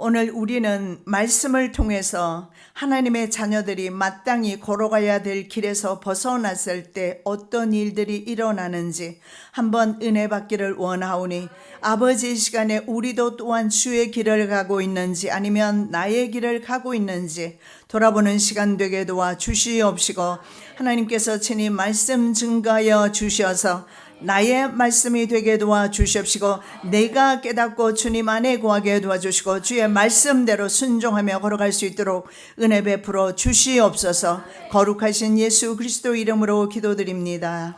오늘 우리는 말씀을 통해서 하나님의 자녀들이 마땅히 걸어가야 될 길에서 벗어났을 때 어떤 일들이 일어나는지 한번 은혜 받기를 원하오니, 아버지 시간에 우리도 또한 주의 길을 가고 있는지 아니면 나의 길을 가고 있는지 돌아보는 시간 되게 도와 주시옵시고, 하나님께서 친히 말씀 증가하여 주셔서 나의 말씀이 되게 도와주시옵시고, 내가 깨닫고 주님 안에 거하게 도와주시고, 주의 말씀대로 순종하며 걸어갈 수 있도록 은혜 베풀어 주시옵소서. 거룩하신 예수 그리스도 이름으로 기도드립니다.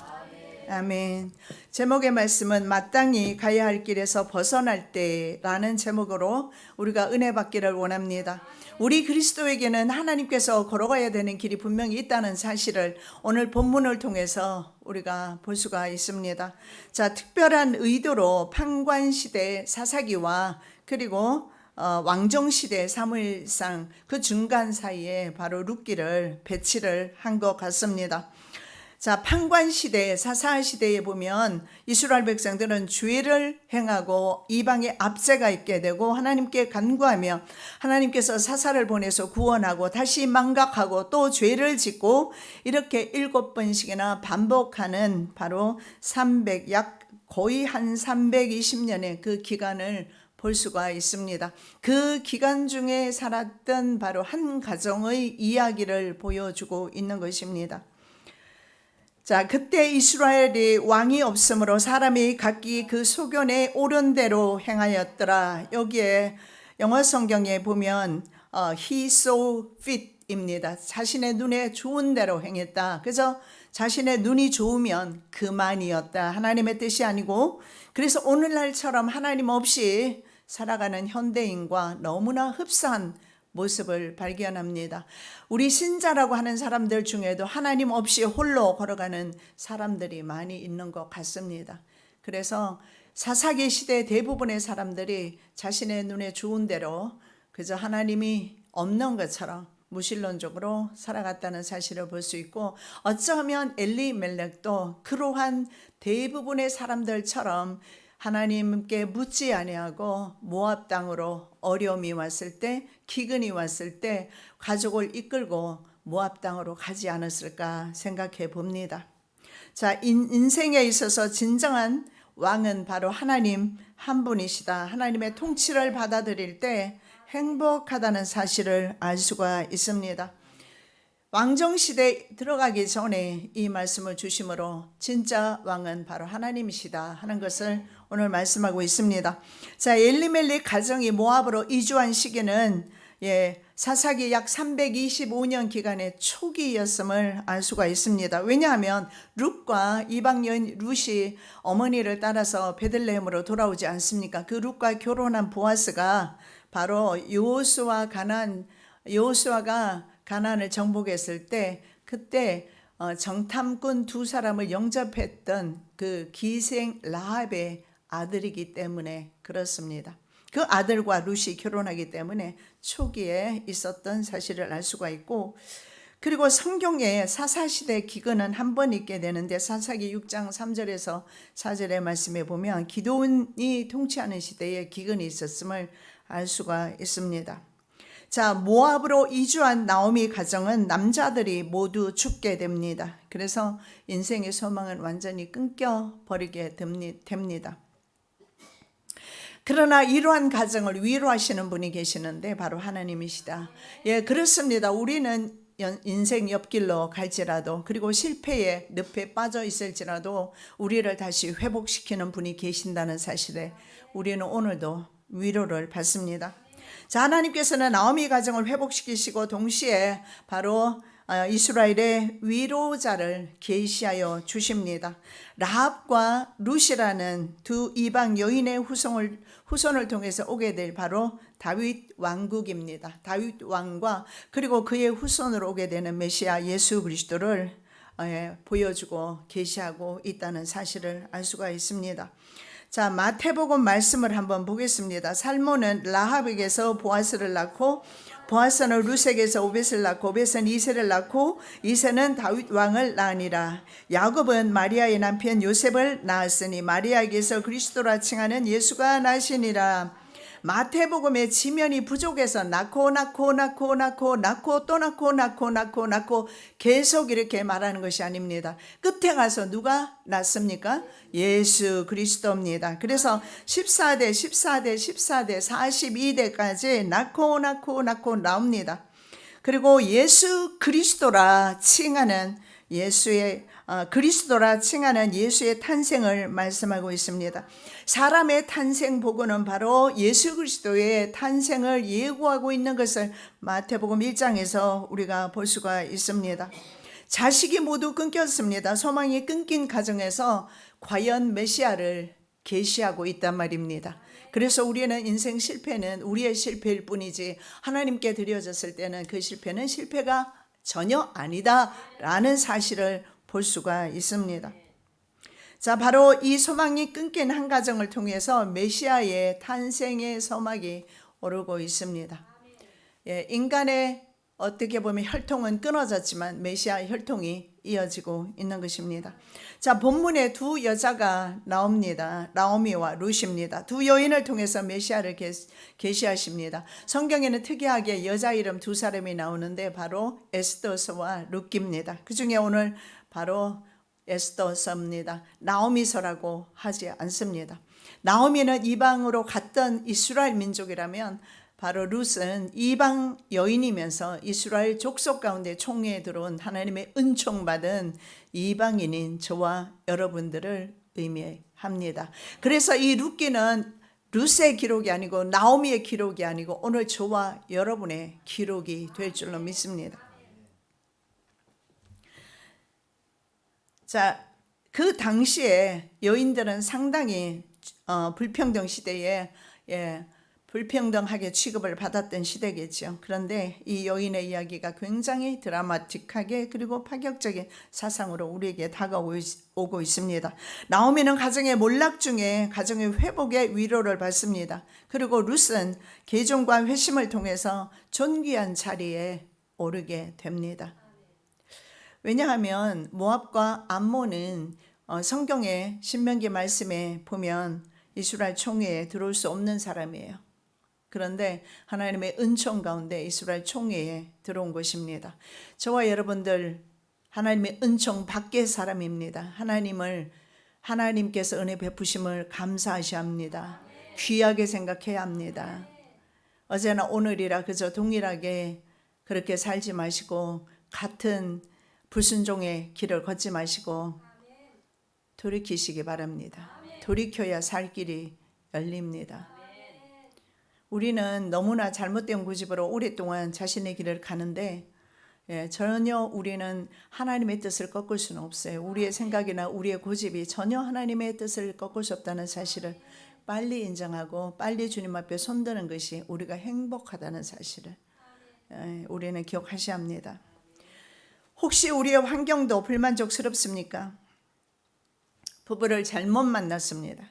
아멘. 제목의 말씀은 마땅히 가야 할 길에서 벗어날 때라는 제목으로 우리가 은혜 받기를 원합니다. 우리 그리스도에게는 하나님께서 걸어가야 되는 길이 분명히 있다는 사실을 오늘 본문을 통해서 우리가 볼 수가 있습니다. 자, 특별한 의도로 판관시대 사사기와 그리고 왕정시대 사무엘상 그 중간 사이에 바로 룻기를 배치를 한 것 같습니다. 자, 판관시대, 사사시대에 보면 이스라엘 백성들은 죄를 행하고 이방의 압제가 있게 되고 하나님께 간구하며 하나님께서 사사를 보내서 구원하고 다시 망각하고 또 죄를 짓고 이렇게 7번씩이나 반복하는 바로 거의 한 320년의 그 기간을 볼 수가 있습니다. 그 기간 중에 살았던 바로 한 가정의 이야기를 보여주고 있는 것입니다. 자, 그때 이스라엘이 왕이 없으므로 사람이 각기 그 소견에 옳은 대로 행하였더라. 여기에 영어 성경에 보면 he saw fit입니다. 자신의 눈에 좋은 대로 행했다. 그래서 자신의 눈이 좋으면 그만이었다. 하나님의 뜻이 아니고, 그래서 오늘날처럼 하나님 없이 살아가는 현대인과 너무나 흡사한 모습을 발견합니다. 우리 신자라고 하는 사람들 중에도 하나님 없이 홀로 걸어가는 사람들이 많이 있는 것 같습니다. 그래서 사사기 시대 대부분의 사람들이 자신의 눈에 좋은 대로 그저 하나님이 없는 것처럼 무신론적으로 살아갔다는 사실을 볼 수 있고, 어쩌면 엘리멜렉도 그러한 대부분의 사람들처럼 하나님께 묻지 아니하고 모압 땅으로 어려움이 왔을 때, 기근이 왔을 때 가족을 이끌고 모압 땅으로 가지 않았을까 생각해 봅니다. 자, 인생에 있어서 진정한 왕은 바로 하나님 한 분이시다. 하나님의 통치를 받아들일 때 행복하다는 사실을 알 수가 있습니다. 왕정시대 들어가기 전에 이 말씀을 주심으로 진짜 왕은 바로 하나님이시다 하는 것을 오늘 말씀하고 있습니다. 자, 엘리멜렉 가정이 모압으로 이주한 시기는 사사기 약 325년 기간의 초기였음을 알 수가 있습니다. 왜냐하면 룻과 이방 여인 룻이 어머니를 따라서 베들레헴으로 돌아오지 않습니까? 그 룻과 결혼한 보아스가 바로 여호수아가 가나안을 정복했을 때, 그때 정탐꾼 2사람을 영접했던 그 기생 라합의 아들이기 때문에 그렇습니다. 그 아들과 룻이 결혼하기 때문에 초기에 있었던 사실을 알 수가 있고, 그리고 성경에 사사시대 기근은 한 번 있게 되는데 사사기 6장 3절에서 4절의 말씀에 보면 기드온이 통치하는 시대에 기근이 있었음을 알 수가 있습니다. 자, 모압으로 이주한 나오미 가정은 남자들이 모두 죽게 됩니다. 그래서 인생의 소망은 완전히 끊겨버리게 됩니다. 그러나 이러한 가정을 위로하시는 분이 계시는데 바로 하나님이시다. 그렇습니다. 우리는 인생 옆길로 갈지라도, 그리고 실패의 늪에 빠져 있을지라도 우리를 다시 회복시키는 분이 계신다는 사실에 우리는 오늘도 위로를 받습니다. 자, 하나님께서는 나오미 가정을 회복시키시고 동시에 바로 이스라엘의 위로자를 계시하여 주십니다. 라합과 룻이라는 두 이방 여인의 후손을 통해서 오게 될 바로 다윗 왕국입니다. 다윗 왕과 그리고 그의 후손으로 오게 되는 메시아 예수 그리스도를 보여주고 계시하고 있다는 사실을 알 수가 있습니다. 자, 마태복음 말씀을 한번 보겠습니다. 살몬은 라합에게서 보아스를 낳고, 보아스는 룻에게서 오벳을 낳고, 오벳은 이새를 낳고, 이새는 다윗 왕을 낳으니라. 야곱은 마리아의 남편 요셉을 낳았으니 마리아에게서 그리스도라 칭하는 예수가 나시니라. 마태복음의 지면이 부족해서 낳고 또 낳고 계속 이렇게 말하는 것이 아닙니다. 끝에 가서 누가 낳습니까? 예수 그리스도입니다. 그래서 14대 42대까지 낳고 나옵니다. 그리고 예수 그리스도라 칭하는 그리스도라 칭하는 예수의 탄생을 말씀하고 있습니다. 사람의 탄생 복음은 바로 예수 그리스도의 탄생을 예고하고 있는 것을 마태복음 1장에서 우리가 볼 수가 있습니다. 자식이 모두 끊겼습니다. 소망이 끊긴 가정에서 과연 메시아를 계시하고 있단 말입니다. 그래서 우리는 인생 실패는 우리의 실패일 뿐이지 하나님께 드려졌을 때는 그 실패는 실패가 전혀 아니다라는 사실을 볼 수가 있습니다. 자, 바로 이 소망이 끊긴 한 가정을 통해서 메시아의 탄생의 소망이 오르고 있습니다. 인간의 어떻게 보면 혈통은 끊어졌지만 메시아 혈통이 이어지고 있는 것입니다. 자, 본문에 두 여자가 나옵니다. 나오미와 룻입니다. 두 여인을 통해서 메시아를 계시하십니다. 성경에는 특이하게 여자 이름 두 사람이 나오는데 바로 에스더서와 룻기입니다. 그 중에 오늘 바로 에스더서입니다. 나오미서라고 하지 않습니다. 나오미는 이방으로 갔던 이스라엘 민족이라면 바로 룻은 이방 여인이면서 이스라엘 족속 가운데 총회에 들어온 하나님의 은총받은 이방인인 저와 여러분들을 의미합니다. 그래서 이 룻기는 룻의 기록이 아니고 나오미의 기록이 아니고 오늘 저와 여러분의 기록이 될 줄로 믿습니다. 자, 그 당시에 여인들은 상당히 불평등 시대에 불평등하게 취급을 받았던 시대겠죠. 그런데 이 여인의 이야기가 굉장히 드라마틱하게 그리고 파격적인 사상으로 우리에게 다가오고 있습니다. 나오미는 가정의 몰락 중에 가정의 회복의 위로를 받습니다. 그리고 룻은 개종과 회심을 통해서 존귀한 자리에 오르게 됩니다. 왜냐하면 모압과 암몬은 성경의 신명기 말씀에 보면 이스라엘 총회에 들어올 수 없는 사람이에요. 그런데 하나님의 은총 가운데 이스라엘 총회에 들어온 것입니다. 저와 여러분들 하나님의 은총 밖의 사람입니다. 하나님께서 은혜 베푸심을 감사하셔야 합니다. 귀하게 생각해야 합니다. 어제나 오늘이라 그저 동일하게 그렇게 살지 마시고 같은 불순종의 길을 걷지 마시고 돌이키시기 바랍니다. 돌이켜야 살 길이 열립니다. 우리는 너무나 잘못된 고집으로 오랫동안 자신의 길을 가는데 전혀 우리는 하나님의 뜻을 꺾을 수는 없어요. 우리의 생각이나 우리의 고집이 전혀 하나님의 뜻을 꺾을 수 없다는 사실을 빨리 인정하고 빨리 주님 앞에 손드는 것이 우리가 행복하다는 사실을 우리는 기억하셔야 합니다. 혹시 우리의 환경도 불만족스럽습니까? 부부를 잘못 만났습니다.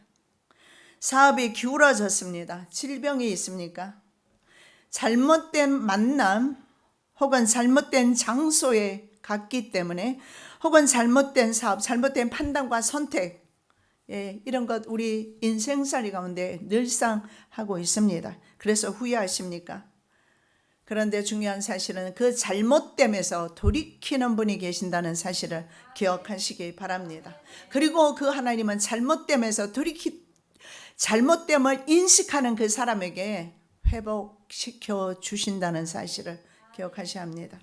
사업이 기울어졌습니다. 질병이 있습니까? 잘못된 만남 혹은 잘못된 장소에 갔기 때문에 혹은 잘못된 사업, 잘못된 판단과 선택 이런 것 우리 인생살이 가운데 늘상 하고 있습니다. 그래서 후회하십니까? 그런데 중요한 사실은 그 잘못됨에서 돌이키는 분이 계신다는 사실을 기억하시기 바랍니다. 그리고 그 하나님은 잘못됨을 인식하는 그 사람에게 회복시켜 주신다는 사실을 기억하셔야 합니다.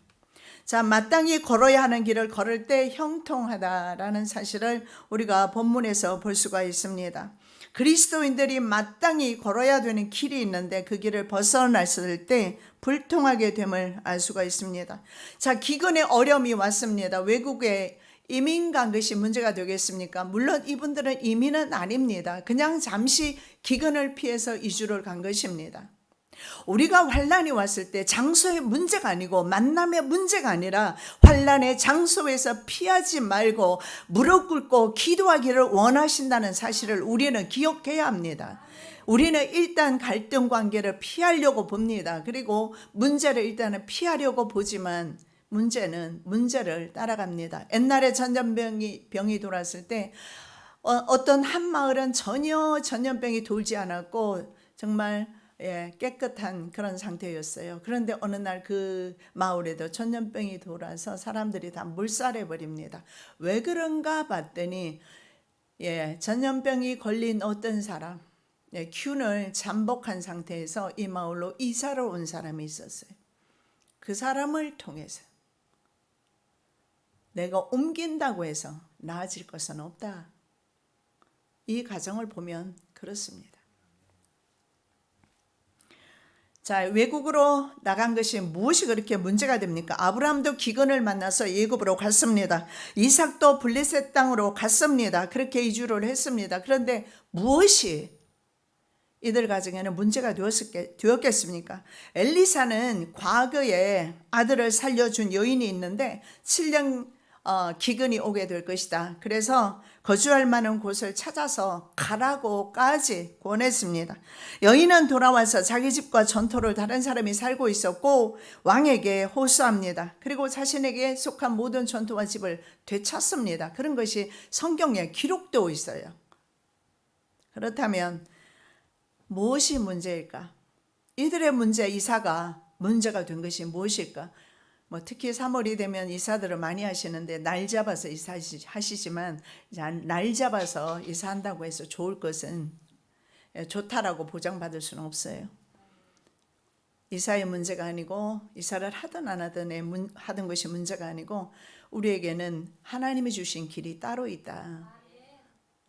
자, 마땅히 걸어야 하는 길을 걸을 때 형통하다라는 사실을 우리가 본문에서 볼 수가 있습니다. 그리스도인들이 마땅히 걸어야 되는 길이 있는데 그 길을 벗어났을 때 불통하게 됨을 알 수가 있습니다. 자, 기근의 어려움이 왔습니다. 외국에 이민 간 것이 문제가 되겠습니까? 물론 이분들은 이민은 아닙니다. 그냥 잠시 기근을 피해서 이주를 간 것입니다. 우리가 환난이 왔을 때 장소의 문제가 아니고 만남의 문제가 아니라 환난의 장소에서 피하지 말고 무릎 꿇고 기도하기를 원하신다는 사실을 우리는 기억해야 합니다. 우리는 일단 갈등 관계를 피하려고 봅니다. 그리고 문제를 일단은 피하려고 보지만 문제를 따라갑니다. 옛날에 전염병이 돌았을 때 어떤 한 마을은 전혀 전염병이 돌지 않았고 정말 깨끗한 그런 상태였어요. 그런데 어느 날 그 마을에도 전염병이 돌아서 사람들이 다 몰살해 버립니다. 왜 그런가 봤더니 전염병이 걸린 어떤 사람, 균을 잠복한 상태에서 이 마을로 이사를 온 사람이 있었어요. 그 사람을 통해서 내가 옮긴다고 해서 나아질 것은 없다. 이 가정을 보면 그렇습니다. 자, 외국으로 나간 것이 무엇이 그렇게 문제가 됩니까? 아브라함도 기근을 만나서 애굽으로 갔습니다. 이삭도 블레셋 땅으로 갔습니다. 그렇게 이주를 했습니다. 그런데 무엇이 이들 가정에는 문제가 되었겠습니까? 엘리사는 과거에 아들을 살려준 여인이 있는데 7년 기근이 오게 될 것이다. 그래서 거주할 만한 곳을 찾아서 가라고까지 권했습니다. 여인은 돌아와서 자기 집과 전토를 다른 사람이 살고 있었고 왕에게 호소합니다. 그리고 자신에게 속한 모든 전토와 집을 되찾습니다. 그런 것이 성경에 기록되어 있어요. 그렇다면 무엇이 문제일까? 이들의 문제, 이사가 문제가 된 것이 무엇일까? 특히 3월이 되면 이사들을 많이 하시는데 날 잡아서 이사하시지만 날 잡아서 이사한다고 해서 좋을 것은 좋다라고 보장받을 수는 없어요. 이사의 문제가 아니고 이사를 하든 안 하든 하던 것이 문제가 아니고 우리에게는 하나님이 주신 길이 따로 있다.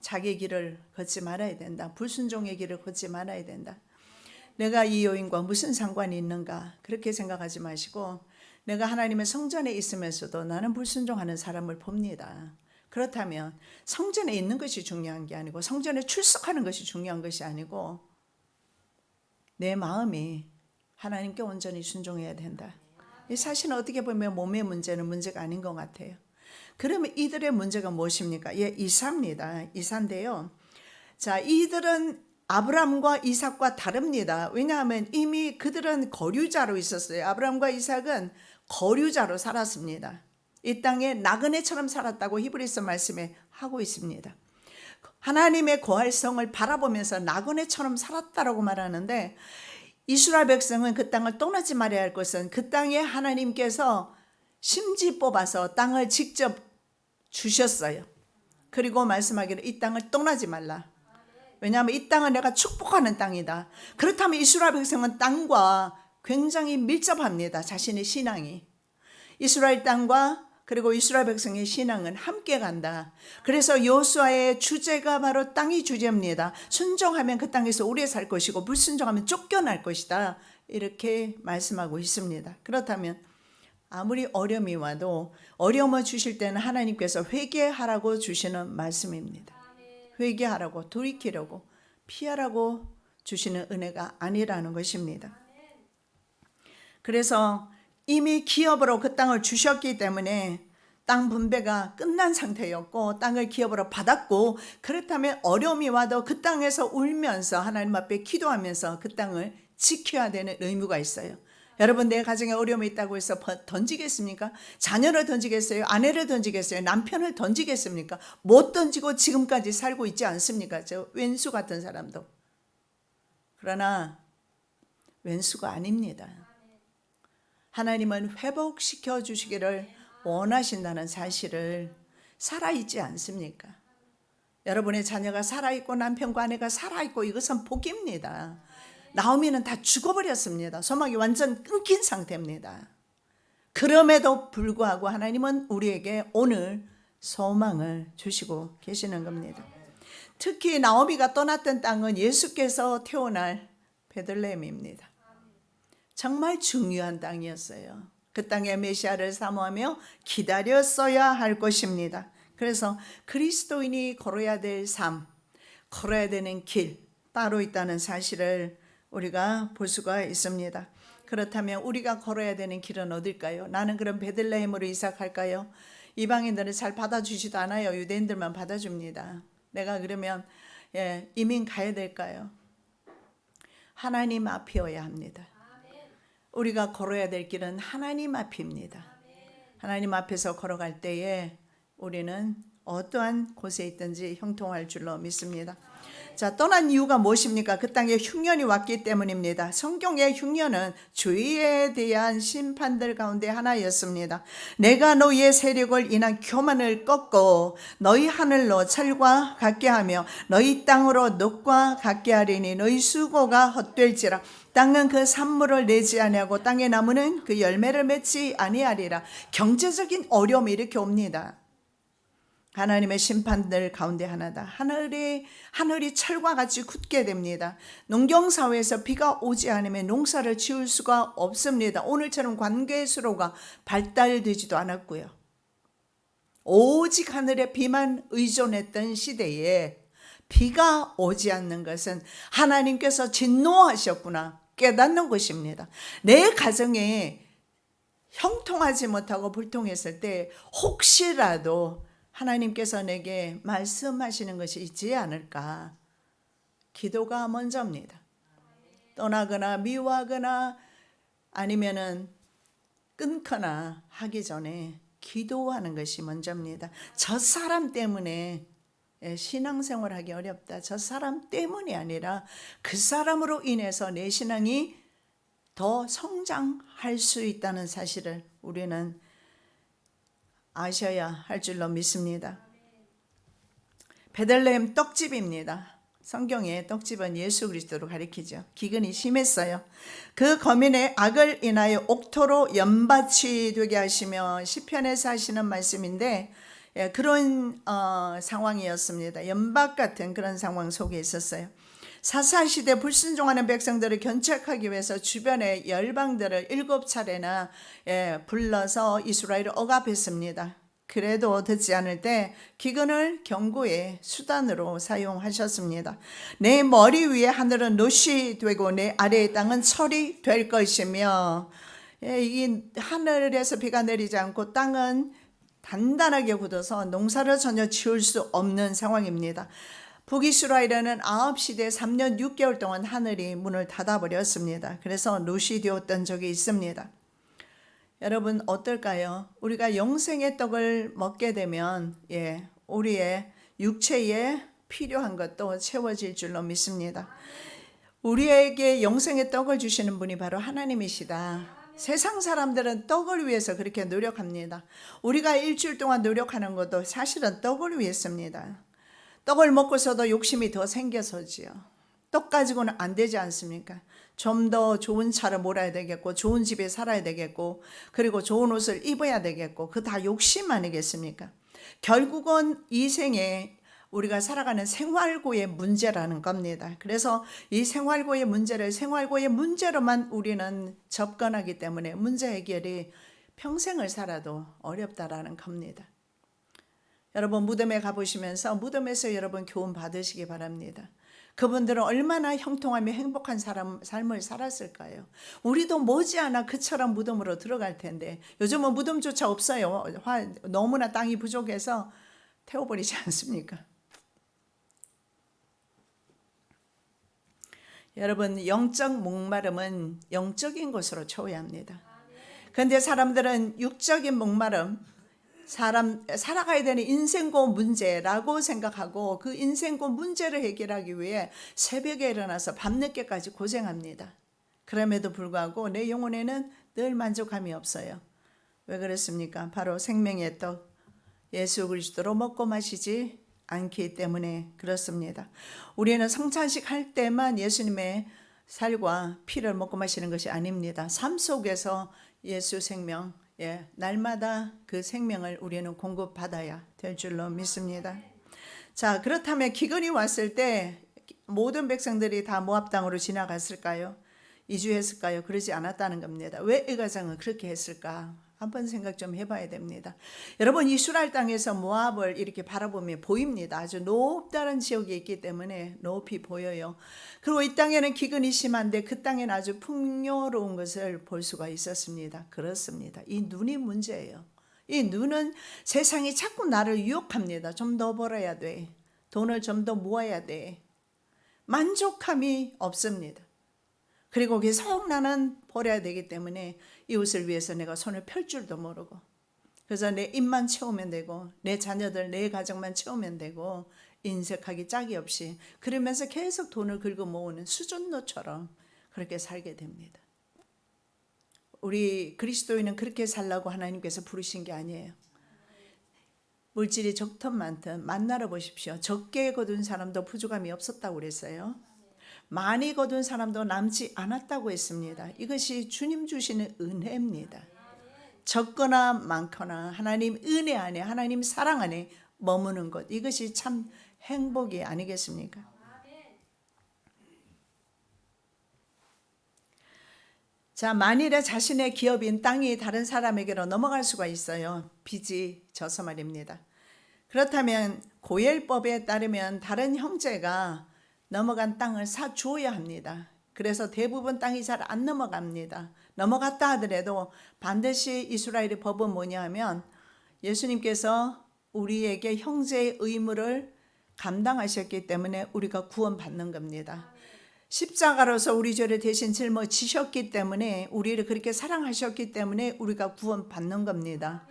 자기 길을 걷지 말아야 된다. 불순종의 길을 걷지 말아야 된다. 내가 이 여인과 무슨 상관이 있는가 그렇게 생각하지 마시고 내가 하나님의 성전에 있으면서도 나는 불순종하는 사람을 봅니다. 그렇다면 성전에 있는 것이 중요한 게 아니고 성전에 출석하는 것이 중요한 것이 아니고 내 마음이 하나님께 온전히 순종해야 된다. 이 사실은 어떻게 보면 몸의 문제는 문제가 아닌 것 같아요. 그러면 이들의 문제가 무엇입니까? 이사입니다. 이사인데요. 자, 이들은 아브라함과 이삭과 다릅니다. 왜냐하면 이미 그들은 거류자로 있었어요. 아브라함과 이삭은 거류자로 살았습니다. 이 땅에 나그네처럼 살았다고 히브리서 말씀에 하고 있습니다. 하나님의 거할성을 바라보면서 나그네처럼 살았다라고 말하는데 이스라엘 백성은 그 땅을 떠나지 말아야 할 것은 그 땅에 하나님께서 심지 뽑아서 땅을 직접 주셨어요. 그리고 말씀하기를 이 땅을 떠나지 말라. 왜냐하면 이 땅은 내가 축복하는 땅이다. 그렇다면 이스라엘 백성은 땅과 굉장히 밀접합니다. 자신의 신앙이. 이스라엘 땅과 그리고 이스라엘 백성의 신앙은 함께 간다. 그래서 여호수아의 주제가 바로 땅이 주제입니다. 순종하면 그 땅에서 오래 살 것이고 불순종하면 쫓겨날 것이다. 이렇게 말씀하고 있습니다. 그렇다면 아무리 어려움이 와도 어려움을 주실 때는 하나님께서 회개하라고 주시는 말씀입니다. 회개하라고, 돌이키려고, 피하라고 주시는 은혜가 아니라는 것입니다. 그래서 이미 기업으로 그 땅을 주셨기 때문에 땅 분배가 끝난 상태였고 땅을 기업으로 받았고 그렇다면 어려움이 와도 그 땅에서 울면서 하나님 앞에 기도하면서 그 땅을 지켜야 되는 의무가 있어요. 여러분 내 가정에 어려움이 있다고 해서 던지겠습니까? 자녀를 던지겠어요? 아내를 던지겠어요? 남편을 던지겠습니까? 못 던지고 지금까지 살고 있지 않습니까? 저 왼수 같은 사람도. 그러나 왼수가 아닙니다. 하나님은 회복시켜 주시기를 원하신다는 사실을 살아있지 않습니까? 여러분의 자녀가 살아있고 남편과 아내가 살아있고 이것은 복입니다. 나오미는 다 죽어버렸습니다. 소망이 완전 끊긴 상태입니다. 그럼에도 불구하고 하나님은 우리에게 오늘 소망을 주시고 계시는 겁니다. 특히 나오미가 떠났던 땅은 예수께서 태어날 베들레헴입니다. 정말 중요한 땅이었어요. 그 땅에 메시아를 사모하며 기다렸어야 할 것입니다. 그래서 그리스도인이 걸어야 될 삶, 걸어야 되는 길 따로 있다는 사실을 우리가 볼 수가 있습니다. 그렇다면 우리가 걸어야 되는 길은 어딜까요? 나는 그럼 베들레헴으로 이삭할까요? 이방인들은 잘 받아주지도 않아요. 유대인들만 받아줍니다. 내가 그러면 이민 가야 될까요? 하나님 앞이어야 합니다. 우리가 걸어야 될 길은 하나님 앞입니다. 하나님 앞에서 걸어갈 때에 우리는 어떠한 곳에 있든지 형통할 줄로 믿습니다. 자, 떠난 이유가 무엇입니까? 그 땅에 흉년이 왔기 때문입니다. 성경의 흉년은 죄에 대한 심판들 가운데 하나였습니다. 내가 너희의 세력을 인한 교만을 꺾고 너희 하늘로 철과 같게 하며 너희 땅으로 녹과 같게 하리니 너희 수고가 헛될지라. 땅은 그 산물을 내지 아니하고 땅의 나무는 그 열매를 맺지 아니하리라. 경제적인 어려움이 이렇게 옵니다. 하나님의 심판들 가운데 하나다. 하늘이 철과 같이 굳게 됩니다. 농경사회에서 비가 오지 않으면 농사를 지을 수가 없습니다. 오늘처럼 관계수로가 발달되지도 않았고요. 오직 하늘의 비만 의존했던 시대에 비가 오지 않는 것은 하나님께서 진노하셨구나 깨닫는 것입니다. 내 가정에 형통하지 못하고 불통했을 때 혹시라도 하나님께서 내게 말씀하시는 것이 있지 않을까? 기도가 먼저입니다. 떠나거나 미워하거나 아니면은 끊거나 하기 전에 기도하는 것이 먼저입니다. 저 사람 때문에 신앙생활하기 어렵다. 저 사람 때문이 아니라 그 사람으로 인해서 내 신앙이 더 성장할 수 있다는 사실을 우리는 아셔야 할 줄로 믿습니다. 베들레헴 떡집입니다. 성경의 떡집은 예수 그리스도로 가리키죠. 기근이 심했어요. 그 거민의 악을 인하여 옥토로 연밭이 되게 하시며 시편에서 하시는 말씀인데 그런 상황이었습니다. 연밭 같은 그런 상황 속에 있었어요. 사사시대 불순종하는 백성들을 견책하기 위해서 주변의 열방들을 7차례나 불러서 이스라엘을 억압했습니다. 그래도 듣지 않을 때 기근을 경고의 수단으로 사용하셨습니다. 내 머리 위에 하늘은 놋이 되고 내 아래의 땅은 철이 될 것이며, 이 하늘에서 비가 내리지 않고 땅은 단단하게 굳어서 농사를 전혀 지을 수 없는 상황입니다. 북이스라엘에는 아합 시대 3년 6개월 동안 하늘이 문을 닫아버렸습니다. 그래서 놋이 되었던 적이 있습니다. 여러분 어떨까요? 우리가 영생의 떡을 먹게 되면 우리의 육체에 필요한 것도 채워질 줄로 믿습니다. 우리에게 영생의 떡을 주시는 분이 바로 하나님이시다. 세상 사람들은 떡을 위해서 그렇게 노력합니다. 우리가 일주일 동안 노력하는 것도 사실은 떡을 위해서입니다. 떡을 먹고서도 욕심이 더 생겨서지요. 떡 가지고는 안 되지 않습니까? 좀 더 좋은 차를 몰아야 되겠고, 좋은 집에 살아야 되겠고, 그리고 좋은 옷을 입어야 되겠고, 그 다 욕심 아니겠습니까? 결국은 이 생에 우리가 살아가는 생활고의 문제라는 겁니다. 그래서 이 생활고의 문제를 생활고의 문제로만 우리는 접근하기 때문에 문제 해결이 평생을 살아도 어렵다라는 겁니다. 여러분 무덤에 가보시면서 무덤에서 여러분 교훈 받으시기 바랍니다. 그분들은 얼마나 형통하며 행복한 삶을 살았을까요? 우리도 머지않아 그처럼 무덤으로 들어갈 텐데 요즘은 무덤조차 없어요. 너무나 땅이 부족해서 태워버리지 않습니까? 여러분 영적 목마름은 영적인 것으로 채워야 합니다. 그런데 사람들은 육적인 목마름, 살아가야 되는 인생고 문제라고 생각하고 그 인생고 문제를 해결하기 위해 새벽에 일어나서 밤늦게까지 고생합니다. 그럼에도 불구하고 내 영혼에는 늘 만족함이 없어요. 왜 그렇습니까? 바로 생명의 떡 예수 그리스도로 먹고 마시지 않기 때문에 그렇습니다. 우리는 성찬식 할 때만 예수님의 살과 피를 먹고 마시는 것이 아닙니다. 삶 속에서 예수 생명, 날마다 그 생명을 우리는 공급받아야 될 줄로 믿습니다. 자, 그렇다면 기근이 왔을 때 모든 백성들이 다 모압 땅으로 지나갔을까요? 이주했을까요? 그러지 않았다는 겁니다. 왜 이 가정은 그렇게 했을까? 한번 생각 좀 해봐야 됩니다. 여러분 이스라엘 땅에서 모압을 이렇게 바라보면 보입니다. 아주 높다른 지역이 있기 때문에 높이 보여요. 그리고 이 땅에는 기근이 심한데 그 땅에는 아주 풍요로운 것을 볼 수가 있었습니다. 그렇습니다. 이 눈이 문제예요. 이 눈은 세상이 자꾸 나를 유혹합니다. 좀 더 벌어야 돼. 돈을 좀 더 모아야 돼. 만족함이 없습니다. 그리고 계속 나는 버려야 되기 때문에 이웃을 위해서 내가 손을 펼 줄도 모르고 그래서 내 입만 채우면 되고 내 자녀들 내 가정만 채우면 되고 인색하기 짝이 없이 그러면서 계속 돈을 긁어 모으는 수준노처럼 그렇게 살게 됩니다. 우리 그리스도인은 그렇게 살라고 하나님께서 부르신 게 아니에요. 물질이 적든 많든 만나러 보십시오. 적게 거둔 사람도 부족함이 없었다고 그랬어요. 많이 거둔 사람도 남지 않았다고 했습니다. 이것이 주님 주시는 은혜입니다. 적거나 많거나 하나님 은혜 안에 하나님 사랑 안에 머무는 것, 이것이 참 행복이 아니겠습니까? 자, 만일에 자신의 기업인 땅이 다른 사람에게로 넘어갈 수가 있어요. 빚이 져서 말입니다. 그렇다면 고엘법에 따르면 다른 형제가 넘어간 땅을 사주어야 합니다. 그래서 대부분 땅이 잘 안 넘어갑니다. 넘어갔다 하더라도 반드시 이스라엘의 법은 뭐냐 하면 예수님께서 우리에게 형제의 의무를 감당하셨기 때문에 우리가 구원받는 겁니다. 십자가로서 우리 죄를 대신 짊어지셨기 때문에 우리를 그렇게 사랑하셨기 때문에 우리가 구원받는 겁니다.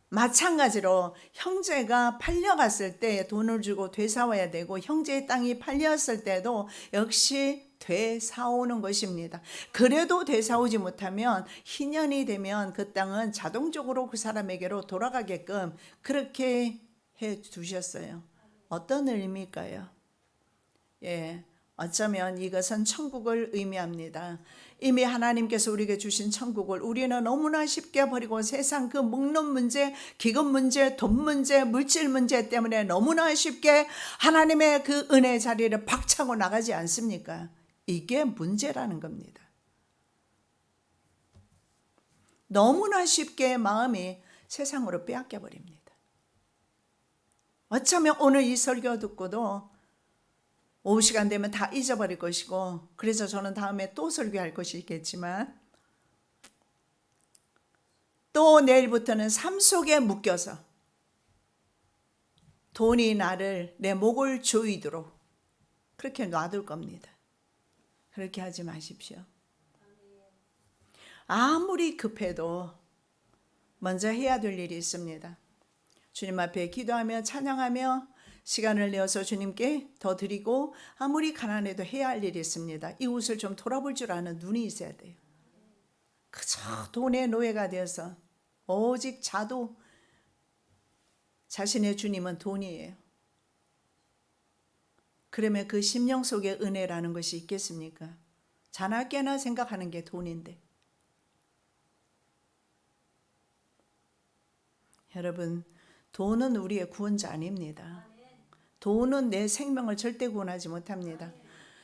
마찬가지로 형제가 팔려갔을 때 돈을 주고 되사와야 되고 형제의 땅이 팔렸을 때도 역시 되사오는 것입니다. 그래도 되사오지 못하면 희년이 되면 그 땅은 자동적으로 그 사람에게로 돌아가게끔 그렇게 해 두셨어요. 어떤 의미일까요? 예, 어쩌면 이것은 천국을 의미합니다. 이미 하나님께서 우리에게 주신 천국을 우리는 너무나 쉽게 버리고 세상 그 먹는 문제, 기금 문제, 돈 문제, 물질 문제 때문에 너무나 쉽게 하나님의 그 은혜 자리를 박차고 나가지 않습니까? 이게 문제라는 겁니다. 너무나 쉽게 마음이 세상으로 빼앗겨 버립니다. 어쩌면 오늘 이 설교 듣고도 오후 시간 되면 다 잊어버릴 것이고, 그래서 저는 다음에 또 설교할 것이 있겠지만 또 내일부터는 삶 속에 묶여서 돈이 나를 내 목을 조이도록 그렇게 놔둘 겁니다. 그렇게 하지 마십시오. 아무리 급해도 먼저 해야 될 일이 있습니다. 주님 앞에 기도하며 찬양하며 시간을 내어서 주님께 더 드리고, 아무리 가난해도 해야 할 일이 있습니다. 이웃을 좀 돌아볼 줄 아는 눈이 있어야 돼요. 그저 돈의 노예가 되어서 오직 자도 자신의 주님은 돈이에요. 그러면 그 심령 속에 은혜라는 것이 있겠습니까? 자나깨나 생각하는 게 돈인데. 여러분, 돈은 우리의 구원자 아닙니다. 돈은 내 생명을 절대 구원하지 못합니다.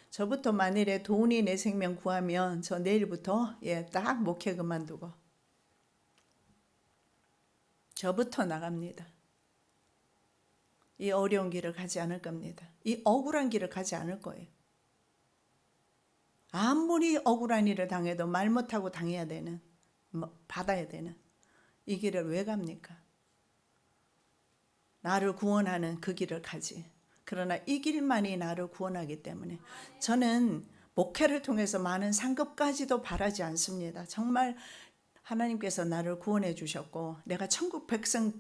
저부터 만일에 돈이 내 생명 구하면 저 내일부터 딱 목회 그만두고 저부터 나갑니다. 이 어려운 길을 가지 않을 겁니다. 이 억울한 길을 가지 않을 거예요. 아무리 억울한 일을 당해도 말 못하고 당해야 되는, 받아야 되는 이 길을 왜 갑니까? 나를 구원하는 그 길을 가지. 그러나 이 길만이 나를 구원하기 때문에 저는 목회를 통해서 많은 상급까지도 바라지 않습니다. 정말 하나님께서 나를 구원해 주셨고 내가 천국 백성이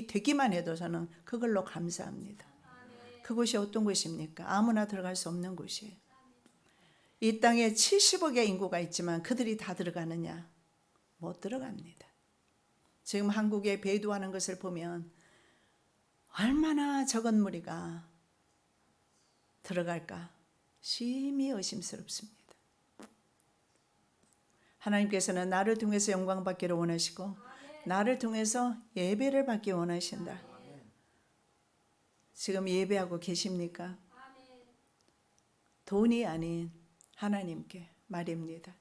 되기만 해도 저는 그걸로 감사합니다. 그곳이 어떤 곳입니까? 아무나 들어갈 수 없는 곳이에요. 이 땅에 70억의 인구가 있지만 그들이 다 들어가느냐? 못 들어갑니다. 지금 한국에 배도하는 것을 보면 얼마나 적은 무리가 들어갈까 심히 의심스럽습니다. 하나님께서는 나를 통해서 영광 받기를 원하시고 나를 통해서 예배를 받기 원하신다. 지금 예배하고 계십니까? 돈이 아닌 하나님께 말입니다.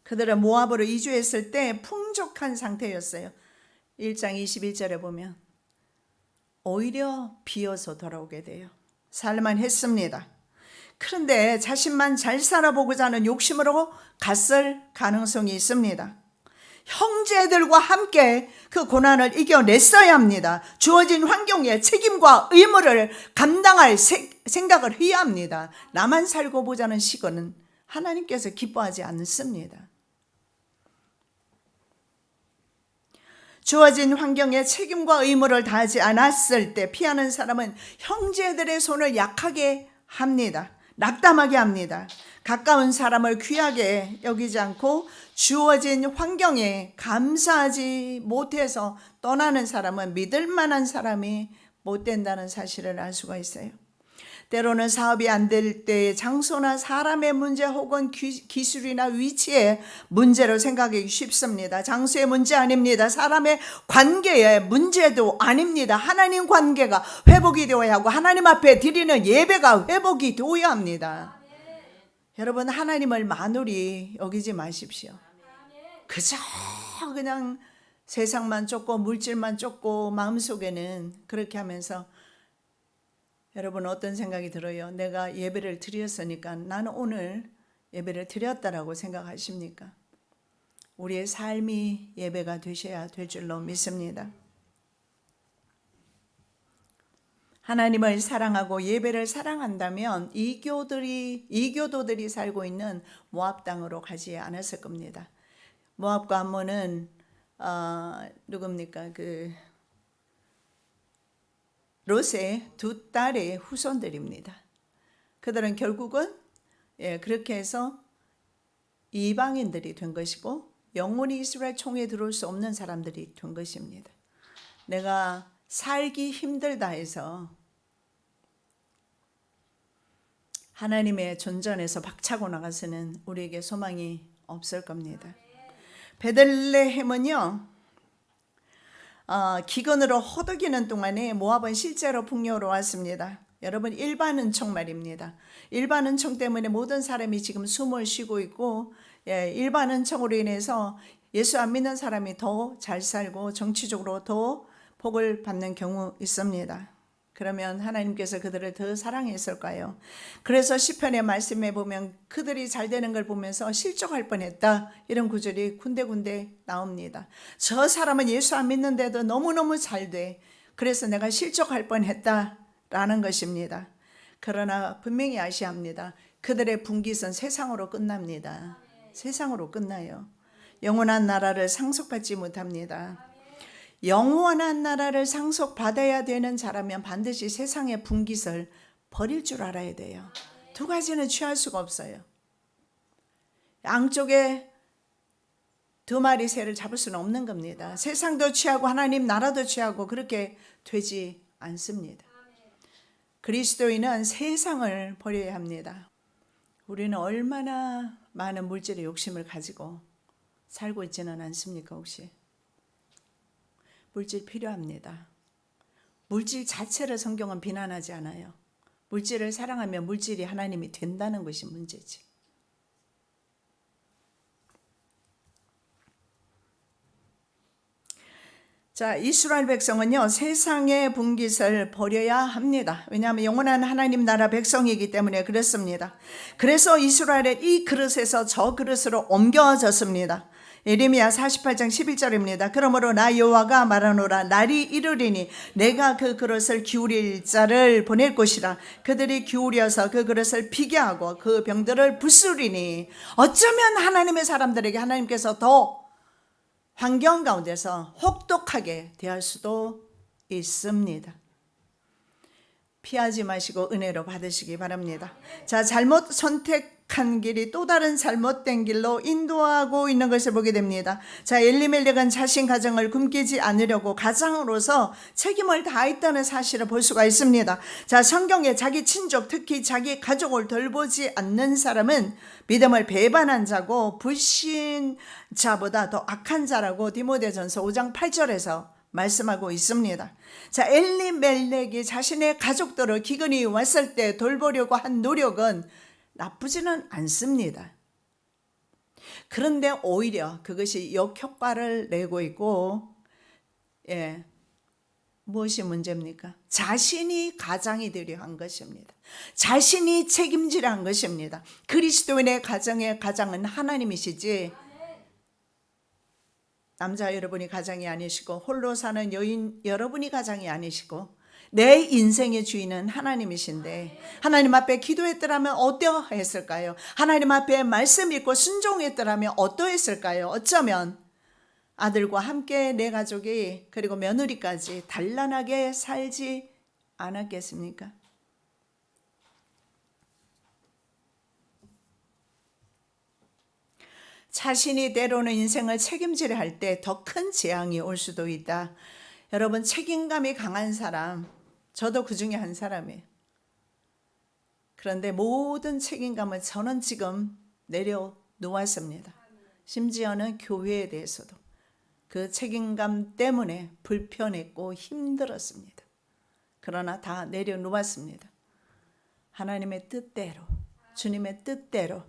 그들은 모압으로 이주했을 때 풍족한 상태였어요. 1장 21절에 보면 오히려 비어서 돌아오게 돼요. 살만했습니다. 그런데 자신만 잘 살아보고자 하는 욕심으로 갔을 가능성이 있습니다. 형제들과 함께 그 고난을 이겨냈어야 합니다. 주어진 환경에 책임과 의무를 감당할 생각을 해야 합니다. 나만 살고 보자는 시건은 하나님께서 기뻐하지 않습니다. 주어진 환경에 책임과 의무를 다하지 않았을 때 피하는 사람은 형제들의 손을 약하게 합니다. 낙담하게 합니다. 가까운 사람을 귀하게 여기지 않고 주어진 환경에 감사하지 못해서 떠나는 사람은 믿을 만한 사람이 못 된다는 사실을 알 수가 있어요. 때로는 사업이 안 될 때 장소나 사람의 문제 혹은 기술이나 위치의 문제로 생각하기 쉽습니다. 장소의 문제 아닙니다. 사람의 관계의 문제도 아닙니다. 하나님 관계가 회복이 되어야 하고 하나님 앞에 드리는 예배가 회복이 되어야 합니다. 여러분, 하나님을 만홀히 여기지 마십시오. 그저 그냥 세상만 쫓고 물질만 쫓고 마음속에는 그렇게 하면서 여러분 어떤 생각이 들어요? 내가 예배를 드렸으니까 나는 오늘 예배를 드렸다라고 생각하십니까? 우리의 삶이 예배가 되셔야 될 줄로 믿습니다. 하나님을 사랑하고 예배를 사랑한다면 이교도들이 살고 있는 모압 땅으로 가지 않았을 겁니다. 모압과 암몬은 누굽니까? 롯의 두 딸의 후손들입니다. 그들은 결국은 그렇게 해서 이방인들이 된 것이고 영원히 이스라엘 총회에 들어올 수 없는 사람들이 된 것입니다. 내가 살기 힘들다 해서 하나님의 존전에서 박차고 나가서는 우리에게 소망이 없을 겁니다. 베들레헴은요, 기근으로 허덕이는 동안에 모압은 실제로 풍요로 왔습니다. 여러분, 일반 은총 말입니다. 일반 은총 때문에 모든 사람이 지금 숨을 쉬고 있고, 일반 은총으로 인해서 예수 안 믿는 사람이 더 잘 살고 정치적으로 더 복을 받는 경우 있습니다. 그러면 하나님께서 그들을 더 사랑했을까요? 그래서 시편의 말씀에 보면 그들이 잘 되는 걸 보면서 실족할 뻔했다, 이런 구절이 군데군데 나옵니다. 저 사람은 예수 안 믿는데도 너무너무 잘 돼. 그래서 내가 실족할 뻔했다라는 것입니다. 그러나 분명히 아셔야 합니다. 그들의 분깃은 세상으로 끝납니다. 세상으로 끝나요. 영원한 나라를 상속받지 못합니다. 영원한 나라를 상속받아야 되는 자라면 반드시 세상의 분깃을 버릴 줄 알아야 돼요. 두 가지는 취할 수가 없어요. 양쪽에 두 마리 새를 잡을 수는 없는 겁니다. 세상도 취하고 하나님 나라도 취하고 그렇게 되지 않습니다. 그리스도인은 세상을 버려야 합니다. 우리는 얼마나 많은 물질의 욕심을 가지고 살고 있지는 않습니까? 혹시 물질 필요합니다. 물질 자체를 성경은 비난하지 않아요. 물질을 사랑하면 물질이 하나님이 된다는 것이 문제지. 자, 이스라엘 백성은요, 세상의 분깃을 버려야 합니다. 왜냐하면 영원한 하나님 나라 백성이기 때문에 그렇습니다. 그래서 이스라엘은 이 그릇에서 저 그릇으로 옮겨졌습니다. 예레미야 48장 11절입니다. 그러므로 나 여호와가 말하노라. 날이 이르리니 내가 그 그릇을 기울일 자를 보낼 것이라. 그들이 기울여서 그 그릇을 비게 하고 그 병들을 부수리니. 어쩌면 하나님의 사람들에게 하나님께서 더 환경 가운데서 혹독하게 대할 수도 있습니다. 피하지 마시고 은혜로 받으시기 바랍니다. 자, 잘못 선택한 길이 또 다른 잘못된 길로 인도하고 있는 것을 보게 됩니다. 자, 엘리멜렉은 자신 가정을 굶기지 않으려고 가장으로서 책임을 다했다는 사실을 볼 수가 있습니다. 자, 성경에 자기 친족, 특히 자기 가족을 돌보지 않는 사람은 믿음을 배반한 자고 불신자보다 더 악한 자라고 디모데전서 5장 8절에서 말씀하고 있습니다. 자, 엘리멜렉이 자신의 가족들을 기근이 왔을 때 돌보려고 한 노력은 나쁘지는 않습니다. 그런데 오히려 그것이 역효과를 내고 있고, 무엇이 문제입니까? 자신이 가장이 되려 한 것입니다. 자신이 책임지려 한 것입니다. 그리스도인의 가정의 가장은 하나님이시지 남자 여러분이 가장이 아니시고 홀로 사는 여인 여러분이 가장이 아니시고 내 인생의 주인은 하나님이신데 하나님 앞에 기도했더라면 어떠했을까요? 하나님 앞에 말씀 읽고 순종했더라면 어떠했을까요? 어쩌면 아들과 함께 내 가족이 그리고 며느리까지 단란하게 살지 않았겠습니까? 자신이 때로는 인생을 책임지려 할 때 더 큰 재앙이 올 수도 있다. 여러분, 책임감이 강한 사람, 저도 그 중에 한 사람이에요. 그런데 모든 책임감을 저는 지금 내려놓았습니다. 심지어는 교회에 대해서도 그 책임감 때문에 불편했고 힘들었습니다. 그러나 다 내려놓았습니다. 하나님의 뜻대로, 주님의 뜻대로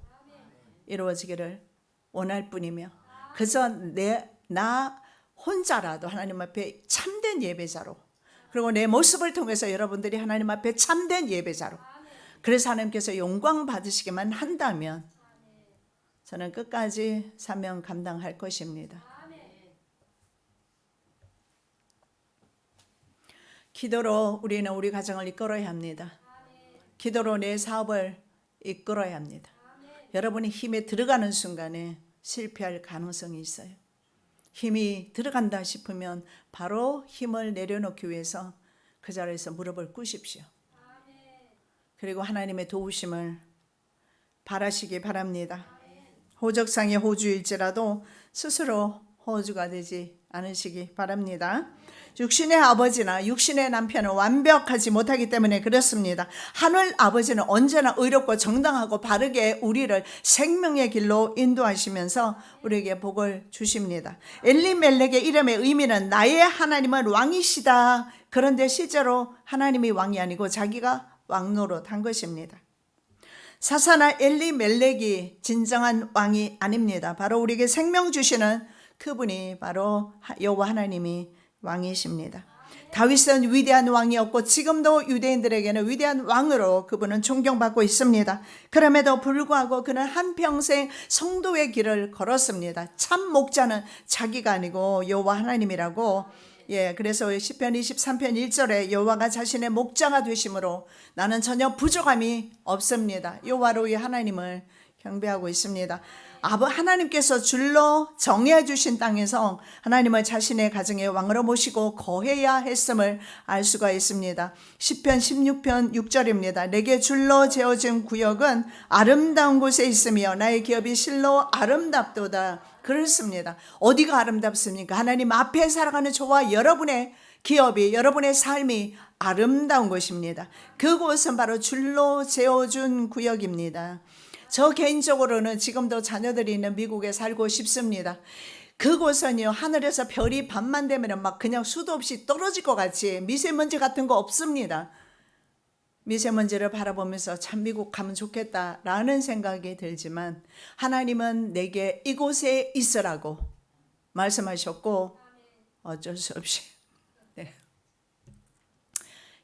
이루어지기를 원할 뿐이며, 그저 나 혼자라도 하나님 앞에 참된 예배자로, 그리고 내 모습을 통해서 여러분들이 하나님 앞에 참된 예배자로, 그래서 하나님께서 영광 받으시기만 한다면 저는 끝까지 사명 감당할 것입니다. 기도로 우리는 우리 가정을 이끌어야 합니다. 기도로 내 사업을 이끌어야 합니다. 여러분이 힘에 들어가는 순간에 실패할 가능성이 있어요. 힘이 들어간다 싶으면 바로 힘을 내려놓기 위해서 그 자리에서 무릎을 꿇으십시오. 그리고 하나님의 도우심을 바라시기 바랍니다. 호적상의 호주일지라도 스스로 호주가 되지 않으시기 바랍니다. 육신의 아버지나 육신의 남편은 완벽하지 못하기 때문에 그렇습니다. 하늘 아버지는 언제나 의롭고 정당하고 바르게 우리를 생명의 길로 인도하시면서 우리에게 복을 주십니다. 엘리멜렉의 이름의 의미는 나의 하나님은 왕이시다. 그런데 실제로 하나님이 왕이 아니고 자기가 왕노릇 한 것입니다. 사사나 엘리멜렉이 진정한 왕이 아닙니다. 바로 우리에게 생명 주시는 그분이 바로 여호와 하나님이 왕이십니다. 다윗은 위대한 왕이었고 지금도 유대인들에게는 위대한 왕으로 그분은 존경받고 있습니다. 그럼에도 불구하고 그는 한평생 성도의 길을 걸었습니다. 참 목자는 자기가 아니고 여호와 하나님이라고. 그래서 시편 23편 1절에 여호와가 자신의 목자가 되심으로 나는 전혀 부족함이 없습니다. 여호와로의 하나님을 경배하고 있습니다. 하나님께서 줄로 정해 주신 땅에서 하나님을 자신의 가정의 왕으로 모시고 거해야 했음을 알 수가 있습니다. 시편 16편 6절입니다. 내게 줄로 재어진 구역은 아름다운 곳에 있으며 나의 기업이 실로 아름답도다. 그렇습니다. 어디가 아름답습니까? 하나님 앞에 살아가는 저와 여러분의 기업이, 여러분의 삶이 아름다운 곳입니다. 그곳은 바로 줄로 재어준 구역입니다. 저 개인적으로는 지금도 자녀들이 있는 미국에 살고 싶습니다. 그곳은요, 하늘에서 별이 밤만 되면 막 그냥 수도 없이 떨어질 것 같이 미세먼지 같은 거 없습니다. 미세먼지를 바라보면서 참 미국 가면 좋겠다라는 생각이 들지만 하나님은 내게 이곳에 있으라고 말씀하셨고 어쩔 수 없이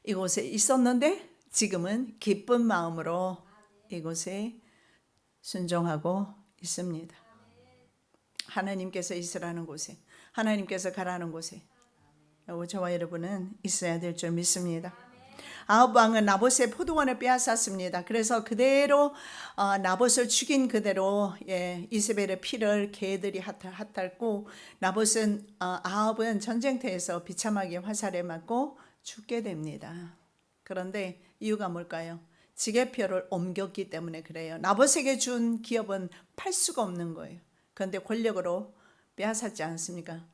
이곳에 있었는데 지금은 기쁜 마음으로 이곳에 순종하고 있습니다. 하나님께서 있으라는 곳에, 하나님께서 가라는 곳에 저와 여러분은 있어야 될 줄 믿습니다. 아합 왕은 나봇의 포도원을 빼앗았습니다. 그래서 그대로 나봇을 죽인 그대로 이세벨의 피를 개들이 핥고 나봇은 아합은 전쟁터에서 비참하게 화살에 맞고 죽게 됩니다. 그런데 이유가 뭘까요? 지게표를 옮겼기 때문에 그래요. 나봇에게 준 기업은 팔 수가 없는 거예요. 그런데 권력으로 빼앗았지 않습니까?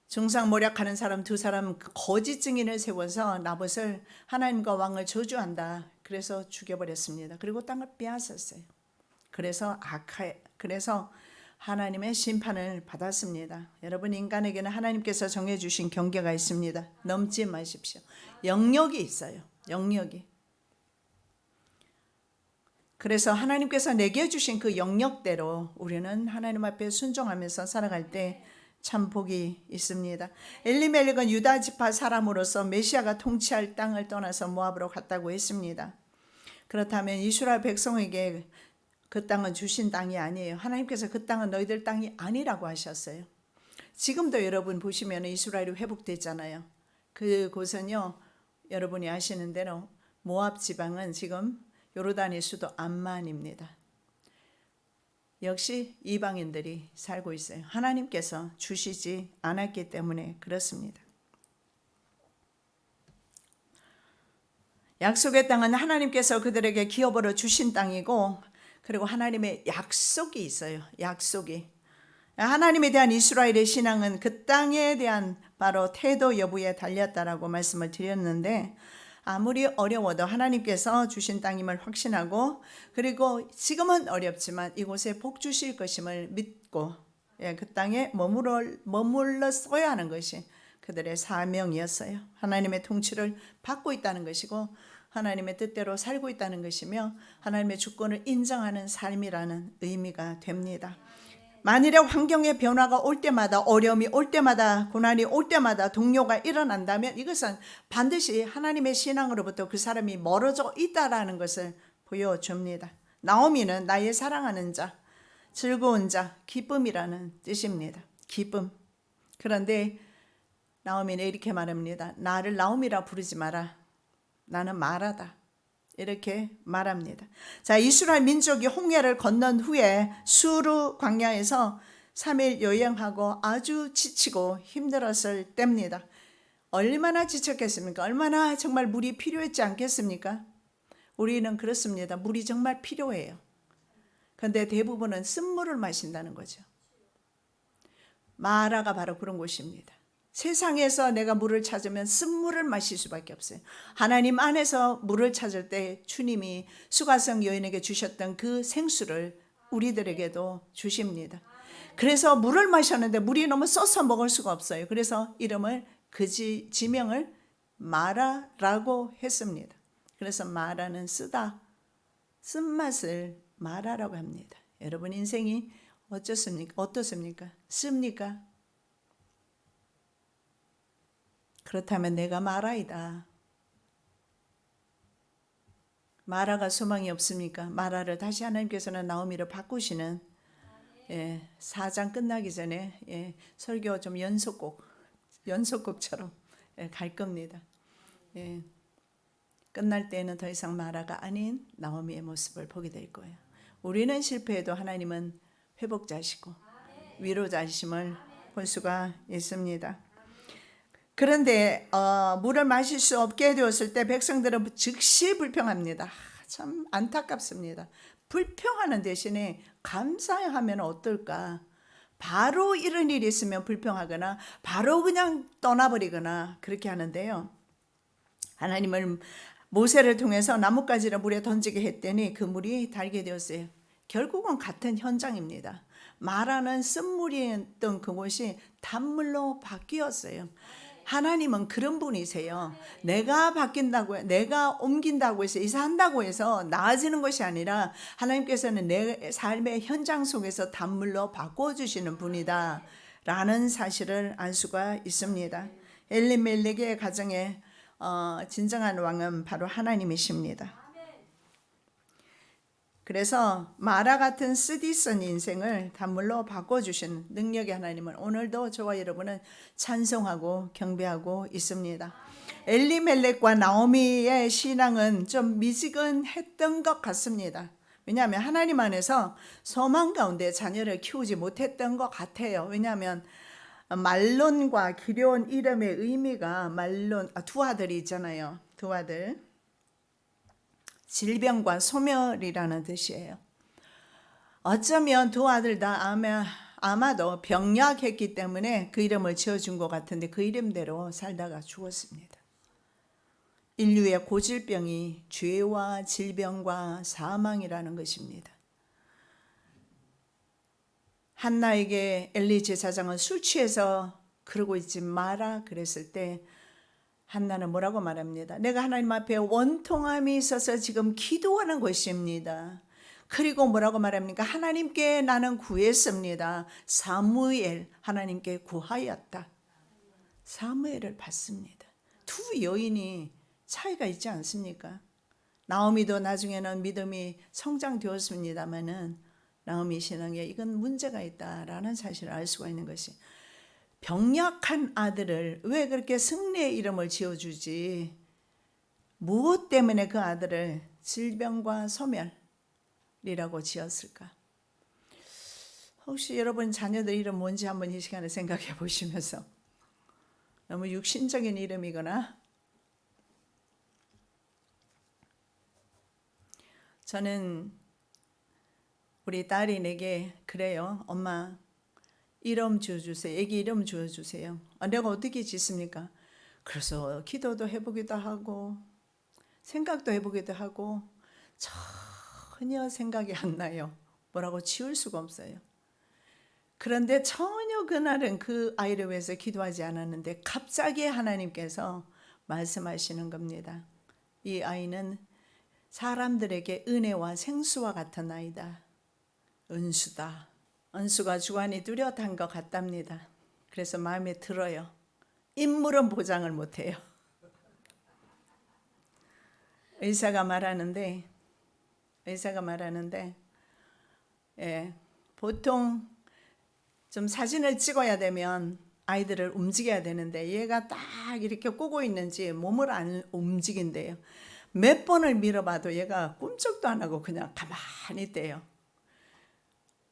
중상모략하는 사람 두 사람 거짓 증인을 세워서 나봇을 하나님과 왕을 저주한다. 그래서 죽여버렸습니다. 그리고 땅을 빼앗았어요. 그래서 하나님의 심판을 받았습니다. 여러분, 인간에게는 하나님께서 정해주신 경계가 있습니다. 넘지 마십시오. 영역이 있어요. 영역이. 그래서 하나님께서 내게 주신 그 영역대로 우리는 하나님 앞에 순종하면서 살아갈 때 참 복이 있습니다. 엘리멜렉은 유다 지파 사람으로서 메시아가 통치할 땅을 떠나서 모압으로 갔다고 했습니다. 그렇다면 이스라엘 백성에게 그 땅은 주신 땅이 아니에요. 하나님께서 그 땅은 너희들 땅이 아니라고 하셨어요. 지금도 여러분 보시면 이스라엘이 회복됐잖아요. 그곳은요, 여러분이 아시는 대로 모압 지방은 지금 요르단의 수도 암만입니다. 역시 이방인들이 살고 있어요. 하나님께서 주시지 않았기 때문에 그렇습니다. 약속의 땅은 하나님께서 그들에게 기업으로 주신 땅이고, 그리고 하나님의 약속이 있어요. 약속이. 하나님에 대한 이스라엘의 신앙은 그 땅에 대한 바로 태도 여부에 달렸다라고 말씀을 드렸는데, 아무리 어려워도 하나님께서 주신 땅임을 확신하고, 그리고 지금은 어렵지만 이곳에 복 주실 것임을 믿고, 그 땅에 머물렀어야 하는 것이 그들의 사명이었어요. 하나님의 통치를 받고 있다는 것이고 하나님의 뜻대로 살고 있다는 것이며 하나님의 주권을 인정하는 삶이라는 의미가 됩니다. 만일에 환경의 변화가 올 때마다, 어려움이 올 때마다, 고난이 올 때마다 동요가 일어난다면 이것은 반드시 하나님의 신앙으로부터 그 사람이 멀어져 있다라는 것을 보여줍니다. 나오미는 나의 사랑하는 자, 즐거운 자, 기쁨이라는 뜻입니다. 기쁨. 그런데 나오미는 이렇게 말합니다. 나를 나오미라 부르지 마라. 나는 마라다. 이렇게 말합니다. 자, 이스라엘 민족이 홍해를 건넌 후에 수르 광야에서 3일 여행하고 아주 지치고 힘들었을 때입니다. 얼마나 지쳤겠습니까? 얼마나 정말 물이 필요했지 않겠습니까? 우리는 그렇습니다. 물이 정말 필요해요. 그런데 대부분은 쓴물을 마신다는 거죠. 마라가 바로 그런 곳입니다. 세상에서 내가 물을 찾으면 쓴물을 마실 수밖에 없어요. 하나님 안에서 물을 찾을 때 주님이 수가성 여인에게 주셨던 그 생수를 우리들에게도 주십니다. 그래서 물을 마셨는데 물이 너무 써서 먹을 수가 없어요. 그래서 이름을 지명을 마라라고 했습니다. 그래서 마라는 쓰다, 쓴맛을 마라라고 합니다. 여러분 인생이 어떻습니까? 씁니까? 그렇다면 내가 마라이다. 마라가 소망이 없습니까? 마라를 다시 하나님께서는 나오미로 바꾸시는 4장 끝나기 전에 설교 좀 연속곡처럼 갈 겁니다. 끝날 때는 더 이상 마라가 아닌 나오미의 모습을 보게 될 거예요. 우리는 실패해도 하나님은 회복자시고 위로자심을 볼 수가 있습니다. 그런데 물을 마실 수 없게 되었을 때 백성들은 즉시 불평합니다. 참 안타깝습니다. 불평하는 대신에 감사하면 어떨까? 바로 이런 일이 있으면 불평하거나 바로 그냥 떠나버리거나 그렇게 하는데요. 하나님은 모세를 통해서 나뭇가지를 물에 던지게 했더니 그 물이 달게 되었어요. 결국은 같은 현장입니다. 마라는 쓴물이었던 그곳이 단물로 바뀌었어요. 하나님은 그런 분이세요. 내가 바뀐다고, 내가 옮긴다고 해서, 이사한다고 해서 나아지는 것이 아니라 하나님께서는 내 삶의 현장 속에서 단물로 바꿔주시는 분이다 라는 사실을 알 수가 있습니다. 엘리멜렉의 가정에 진정한 왕은 바로 하나님이십니다. 그래서 마라 같은 쓰디쓴 인생을 단물로 바꿔주신 능력의 하나님은 오늘도 저와 여러분은 찬송하고 경배하고 있습니다. 엘리멜렉과 나오미의 신앙은 좀 미지근했던 것 같습니다. 왜냐하면 하나님 안에서 소망 가운데 자녀를 키우지 못했던 것 같아요. 왜냐하면 말론과 기려온 이름의 의미가 두 아들이 있잖아요. 두 아들. 질병과 소멸이라는 뜻이에요. 어쩌면 두 아들 다 아마도 병약했기 때문에 그 이름을 지어준 것 같은데 그 이름대로 살다가 죽었습니다. 인류의 고질병이 죄와 질병과 사망이라는 것입니다. 한나에게 엘리 제사장은 술 취해서 그러고 있지 마라 그랬을 때 한나는 뭐라고 말합니다. 내가 하나님 앞에 원통함이 있어서 지금 기도하는 것입니다. 그리고 뭐라고 말합니까? 하나님께 나는 구했습니다. 사무엘 하나님께 구하였다. 사무엘을 받습니다. 두 여인이 차이가 있지 않습니까? 나오미도 나중에는 믿음이 성장되었습니다마는 나오미 신앙에 이건 문제가 있다라는 사실을 알 수가 있는 것이 병약한 아들을 왜 그렇게 승리의 이름을 지어주지? 무엇 때문에 그 아들을 질병과 소멸이라고 지었을까? 혹시 여러분 자녀들 이름 뭔지 한번 이 시간에 생각해 보시면서, 너무 육신적인 이름이거나, 저는 우리 딸이 내게 그래요. 엄마 이름 지어주세요. 애기 이름 지어주세요. 내가 어떻게 짓습니까? 그래서 기도도 해보기도 하고 생각도 해보기도 하고 전혀 생각이 안 나요. 뭐라고 지을 수가 없어요. 그런데 전혀 그날은 그 아이를 위해서 기도하지 않았는데 갑자기 하나님께서 말씀하시는 겁니다. 이 아이는 사람들에게 은혜와 생수와 같은 아이다. 은수다. 은수가 주관이 뚜렷한 것 같답니다. 그래서 마음에 들어요. 인물은 보장을 못해요. 의사가 말하는데 보통 좀 사진을 찍어야 되면 아이들을 움직여야 되는데 얘가 딱 이렇게 꼬고 있는지 몸을 안 움직인대요. 몇 번을 밀어봐도 얘가 꿈쩍도 안 하고 그냥 가만히 있대요.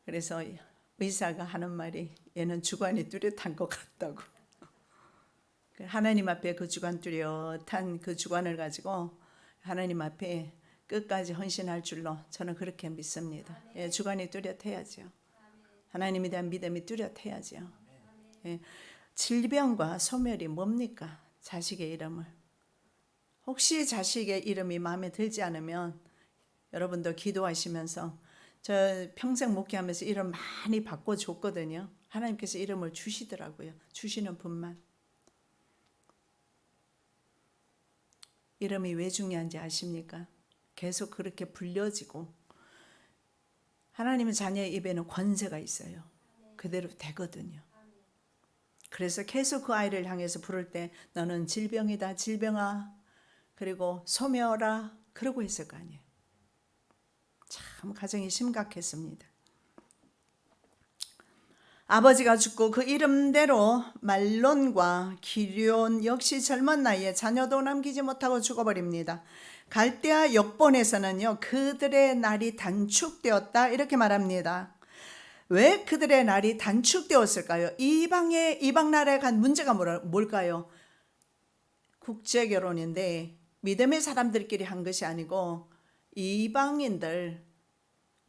그래서 의사가 하는 말이 얘는 주관이 뚜렷한 것 같다고. 하나님 앞에 그 주관 뚜렷한 그 주관을 가지고 하나님 앞에 끝까지 헌신할 줄로 저는 그렇게 믿습니다. 예, 주관이 뚜렷해야죠. 하나님에 대한 믿음이 뚜렷해야죠. 예, 질병과 소멸이 뭡니까? 자식의 이름을. 혹시 자식의 이름이 마음에 들지 않으면 여러분도 기도하시면서, 저 평생 목회하면서 이름 많이 바꿔줬거든요. 하나님께서 이름을 주시더라고요. 주시는 분만. 이름이 왜 중요한지 아십니까? 계속 그렇게 불려지고 하나님은 자녀의 입에는 권세가 있어요. 그대로 되거든요. 그래서 계속 그 아이를 향해서 부를 때 너는 질병이다, 질병아, 그리고 소멸아, 그러고 했을 거 아니에요. 참 가정이 심각했습니다. 아버지가 죽고 그 이름대로 말론과 기럨 역시 젊은 나이에 자녀도 남기지 못하고 죽어버립니다. 갈대아 역본에서는요, 그들의 날이 단축되었다 이렇게 말합니다. 왜 그들의 날이 단축되었을까요? 이방 나라에 간 문제가 뭘까요? 국제 결혼인데 믿음의 사람들끼리 한 것이 아니고 이방인들,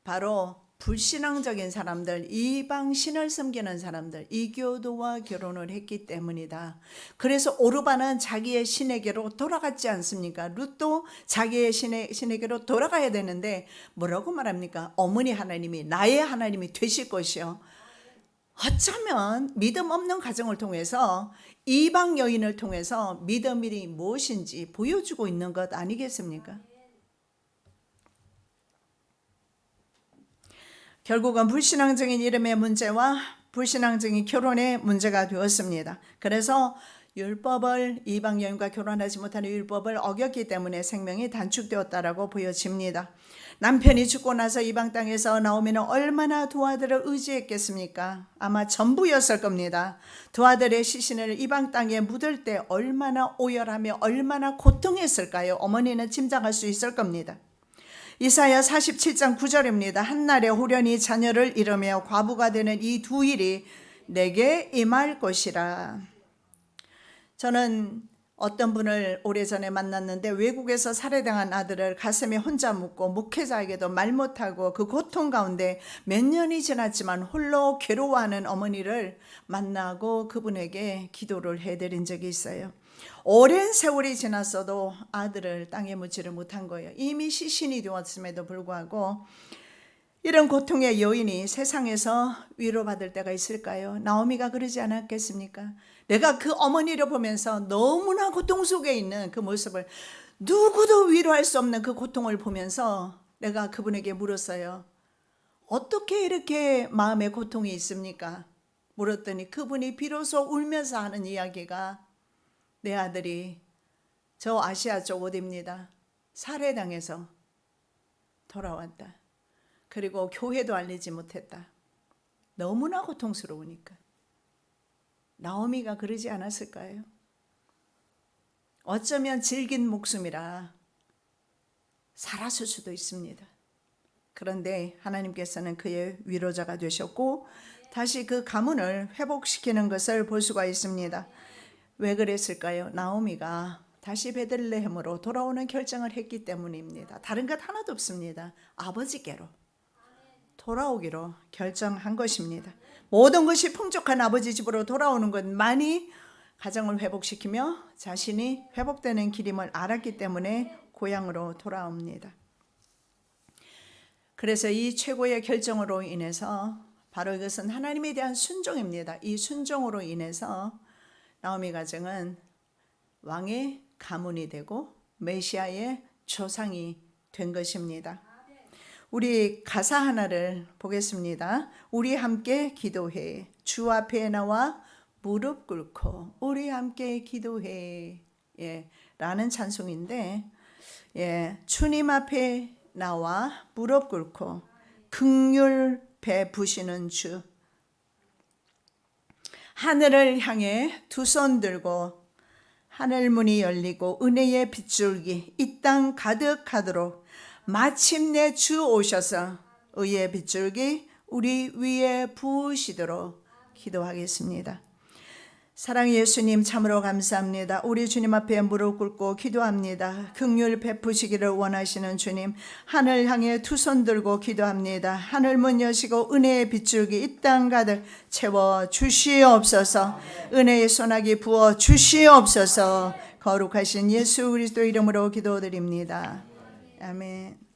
바로 불신앙적인 사람들, 이방 신을 섬기는 사람들, 이교도와 결혼을 했기 때문이다. 그래서 오르바는 자기의 신에게로 돌아갔지 않습니까? 룻도 자기의 신에게로 돌아가야 되는데 뭐라고 말합니까? 어머니 하나님이 나의 하나님이 되실 것이요. 어쩌면 믿음 없는 가정을 통해서 이방 여인을 통해서 믿음이 무엇인지 보여주고 있는 것 아니겠습니까? 결국은 불신앙적인 이름의 문제와 불신앙적인 결혼의 문제가 되었습니다. 그래서 율법을, 이방 여인과 결혼하지 못하는 율법을 어겼기 때문에 생명이 단축되었다라고 보여집니다. 남편이 죽고 나서 이방 땅에서 나오미는 얼마나 두 아들을 의지했겠습니까? 아마 전부였을 겁니다. 두 아들의 시신을 이방 땅에 묻을 때 얼마나 오열하며 얼마나 고통했을까요? 어머니는 짐작할 수 있을 겁니다. 이사야 47장 9절입니다. 한날에 호련히 자녀를 잃으며 과부가 되는 이 두 일이 내게 임할 것이라. 저는 어떤 분을 오래전에 만났는데 외국에서 살해당한 아들을 가슴에 혼자 묻고 목회자에게도 말 못하고 그 고통 가운데 몇 년이 지났지만 홀로 괴로워하는 어머니를 만나고 그분에게 기도를 해드린 적이 있어요. 오랜 세월이 지났어도 아들을 땅에 묻지를 못한 거예요. 이미 시신이 되었음에도 불구하고. 이런 고통의 여인이 세상에서 위로받을 때가 있을까요? 나오미가 그러지 않았겠습니까? 내가 그 어머니를 보면서 너무나 고통 속에 있는 그 모습을, 누구도 위로할 수 없는 그 고통을 보면서 내가 그분에게 물었어요. 어떻게 이렇게 마음에 고통이 있습니까? 물었더니 그분이 비로소 울면서 하는 이야기가, 내 아들이 저 아시아 쪽 어디입니다. 살해당해서 돌아왔다. 그리고 교회도 알리지 못했다. 너무나 고통스러우니까. 나오미가 그러지 않았을까요? 어쩌면 질긴 목숨이라 살았을 수도 있습니다. 그런데 하나님께서는 그의 위로자가 되셨고 다시 그 가문을 회복시키는 것을 볼 수가 있습니다. 왜 그랬을까요? 나오미가 다시 베들레헴으로 돌아오는 결정을 했기 때문입니다. 다른 것 하나도 없습니다. 아버지께로 돌아오기로 결정한 것입니다. 모든 것이 풍족한 아버지 집으로 돌아오는 것만이 가정을 회복시키며 자신이 회복되는 길임을 알았기 때문에 고향으로 돌아옵니다. 그래서 이 최고의 결정으로 인해서 바로 이것은 하나님에 대한 순종입니다. 이 순종으로 인해서 나오미 가정은 왕의 가문이 되고 메시아의 조상이 된 것입니다. 우리 가사 하나를 보겠습니다. 우리 함께 기도해. 주 앞에 나와 무릎 꿇고 우리 함께 기도해. 라는 찬송인데, 주님 앞에 나와 무릎 꿇고 긍휼 베푸시는 주, 하늘을 향해 두 손 들고 하늘 문이 열리고 은혜의 빗줄기 이 땅 가득하도록 마침내 주 오셔서 의의 빗줄기 우리 위에 부으시도록 기도하겠습니다. 사랑의 예수님 참으로 감사합니다. 우리 주님 앞에 무릎 꿇고 기도합니다. 긍휼 베푸시기를 원하시는 주님, 하늘 향해 두 손 들고 기도합니다. 하늘 문 여시고 은혜의 빗줄기 이 땅 가득 채워 주시옵소서. 은혜의 소나기 부어 주시옵소서. 거룩하신 예수 그리스도 이름으로 기도드립니다. 아멘.